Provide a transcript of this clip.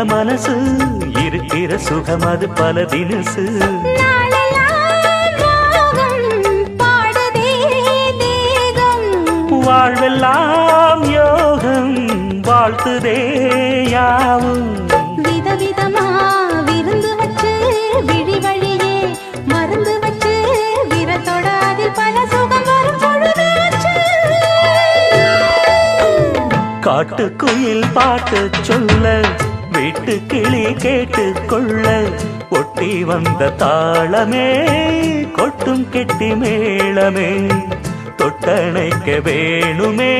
மனசு இருக்கிற சுகம் அது பல தினசு வாழ்வெல்லாம் யோகம் வாழ்த்துதே யாவும் விதவிதமா விருந்து வச்சு விழி வழியே மருந்து வச்சு விரத்தோட அதில் பல சுகம் வரும் பொழுதாச்சு காட்டுக்குயில் பாட்டு சொல்ல வீட்டு கிளி கேட்டு கொள்ள ஒட்டி வந்த தாளமே கொட்டும் கெட்டி மேளமே தொட்டணைக்க வேணுமே